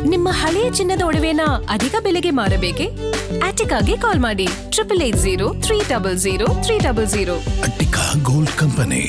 ನಿಮ್ಮ ಹಳೆಯ ಚಿನ್ನದ ಒಡವೆನ ಅಧಿಕ ಬೆಲೆಗೆ ಮಾರಬೇಕೆ? ಆಟಿಕಾಗೆ ಕಾಲ್ ಮಾಡಿ 8880 ಅಟ್ಟಿಕಾ ಗೋಲ್ಡ್ ಕಂಪನಿ.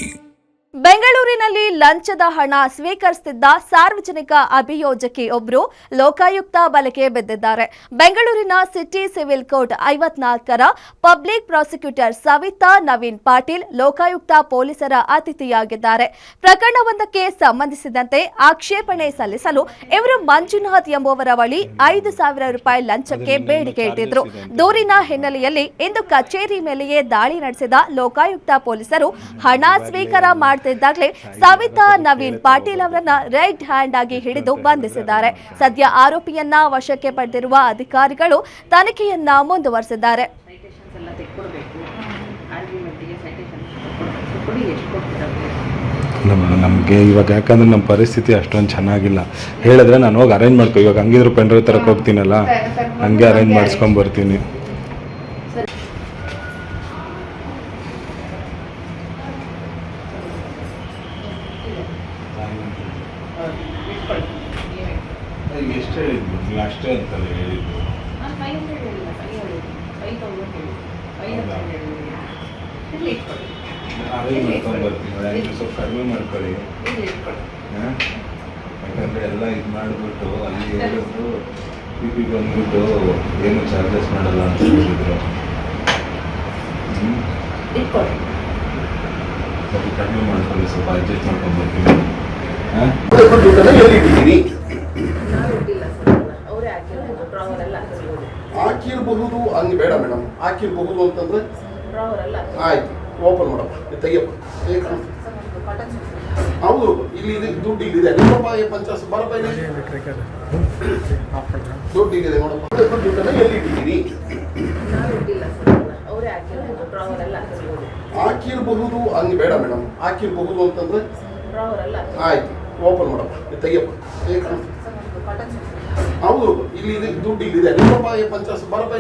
ಬೆಂಗಳೂರಿನಲ್ಲಿ ಲಂಚದ ಹಣ ಸ್ವೀಕರಿಸುತ್ತಿದ್ದ ಸಾರ್ವಜನಿಕ ಅಭಿಯೋಜಕಿ ಒಬ್ಬರು ಲೋಕಾಯುಕ್ತ ಬಲೆಗೆ ಬಿದ್ದಿದ್ದಾರೆ. ಬೆಂಗಳೂರಿನ ಸಿಟಿ ಸಿವಿಲ್ ಕೋರ್ಟ್ 54ರ ಪಬ್ಲಿಕ್ ಪ್ರಾಸಿಕ್ಯೂಟರ್ ಸವಿತಾ ನವೀನ್ ಪಾಟೀಲ್ ಲೋಕಾಯುಕ್ತ ಪೊಲೀಸರ ಅತಿಥಿಯಾಗಿದ್ದಾರೆ. ಪ್ರಕರಣವೊಂದಕ್ಕೆ ಸಂಬಂಧಿಸಿದಂತೆ ಆಕ್ಷೇಪಣೆ ಸಲ್ಲಿಸಲು ಇವರು ಮಂಜುನಾಥ್ ಎಂಬುವರ ಬಳಿ 5,000 ರೂಪಾಯಿ ಲಂಚಕ್ಕೆ ಬೇಡಿಕೆ ಇಟ್ಟಿದ್ರು. ದೂರಿನ ಹಿನ್ನೆಲೆಯಲ್ಲಿ ಇಂದು ಕಚೇರಿ ಮೇಲೆಯೇ ದಾಳಿ ನಡೆಸಿದ ಲೋಕಾಯುಕ್ತ ಪೊಲೀಸರು ಹಣ ಸ್ವೀಕಾರ ಇದ್ದಾಗಲೇ ಸವಿತಾ ನವೀನ್ ಪಾಟೀಲ್ ಅವರನ್ನ ರೆಡ್ ಹ್ಯಾಂಡ್ ಆಗಿ ಹಿಡಿದು ಬಂಧಿಸಿದ್ದಾರೆ. ಸದ್ಯ ಆರೋಪಿಯನ್ನ ವಶಕ್ಕೆ ಪಡೆದಿರುವ ಅಧಿಕಾರಿಗಳು ತನಿಖೆಯನ್ನ ಮುಂದುವರೆಸಿದ್ದಾರೆ. ನಮಗೆ ಇವಾಗ ಯಾಕಂದ್ರೆ ನಮ್ಮ ಪರಿಸ್ಥಿತಿ ಅಷ್ಟೊಂದು ಚೆನ್ನಾಗಿಲ್ಲ. ಹೇಳಿದ್ರೆ ನಾನು ಹೋಗಿ ಅರೇಂಜ್ ಮಾಡ್ಕೊ, ಇವಾಗ ಹಂಗಿದ್ರು ಪೆಂಡ್ರೈವ್ ತರಕ್ಕೆ ಹೋಗ್ತೀನಲ್ಲ, ಹಂಗೆ ಅರೇಂಜ್ ಮಾಡಿಸ್ಕೊಂಡ್ ಬರ್ತೀನಿ. ಎಷ್ಟು ಹೇಳಿದ್ದು? ನೀವು ಅಷ್ಟೇ ಅಂತಲ್ಲ ಹೇಳಿದ್ದು. ಅರೇಂಜ್ ಮಾಡ್ಕೊಂಡು ಬರ್ತೀನಿ, ಸ್ವಲ್ಪ ಕಡಿಮೆ ಮಾಡ್ಕೊಳ್ಳಿ. ಯಾಕಂದರೆ ಎಲ್ಲ ಇದು ಮಾಡಿಬಿಟ್ಟು ಅಲ್ಲಿ ಹೇಳಿದ್ರು ಪಿ ಬಂದ್ಬಿಟ್ಟು ಏನು ಚಾರ್ಜಸ್ ಮಾಡಲ್ಲ ಅಂತ ಹೇಳಿದ್ರು. ಸ್ವಲ್ಪ ಕಡಿಮೆ ಮಾಡ್ಕೊಳ್ಳಿ, ಸ್ವಲ್ಪ ಅಡ್ಜಸ್ಟ್ ಮಾಡ್ಕೊಂಡು ಬರ್ತೀನಿ. ಹಾಕಿರಬಹುದು ಹಂಗೆ ಬೇಡ ಮೇಡಮ್, ಹಾಕಿರಬಹುದು ಅಂತಂದ್ರೆ ಆಯ್ತು, ಓಪನ್ ಮಾಡಪ್ಪ, ತೆಗಿಯಪ್ಪ. ಹೌದು, ಇಲ್ಲಿ ಇದೆ ದುಡ್ಡು, ಇಲ್ಲಿದೆ ನಿಮ್ಮಪ್ಪ 50 ಬರಪ್ಪ, ದುಡ್ಡು ಇಲ್ಲಿದೆ ನೋಡಪ್ಪ. ದುಡ್ಡನ್ನ ಎಲ್ಲಿ ಇಟ್ಟಿದ್ದೀನಿ? ಹಾಕಿರಬಹುದು ಹಂಗೆ ಬೇಡ ಮೇಡಮ್, ಹಾಕಿರಬಹುದು ಅಂತಂದ್ರೆ ಆಯ್ತು, ಓಪನ್ ಮಾಡಪ್ಪ, ತೆಗಿಯಪ್ಪ. ಹೌದು, ಇಲ್ಲಿ ಇದೆ ದುಡ್ಡು, ಇಲ್ಲಿದೆ ನಿಮ್ಮಪ್ಪ 50 ಬರಪ್ಪ.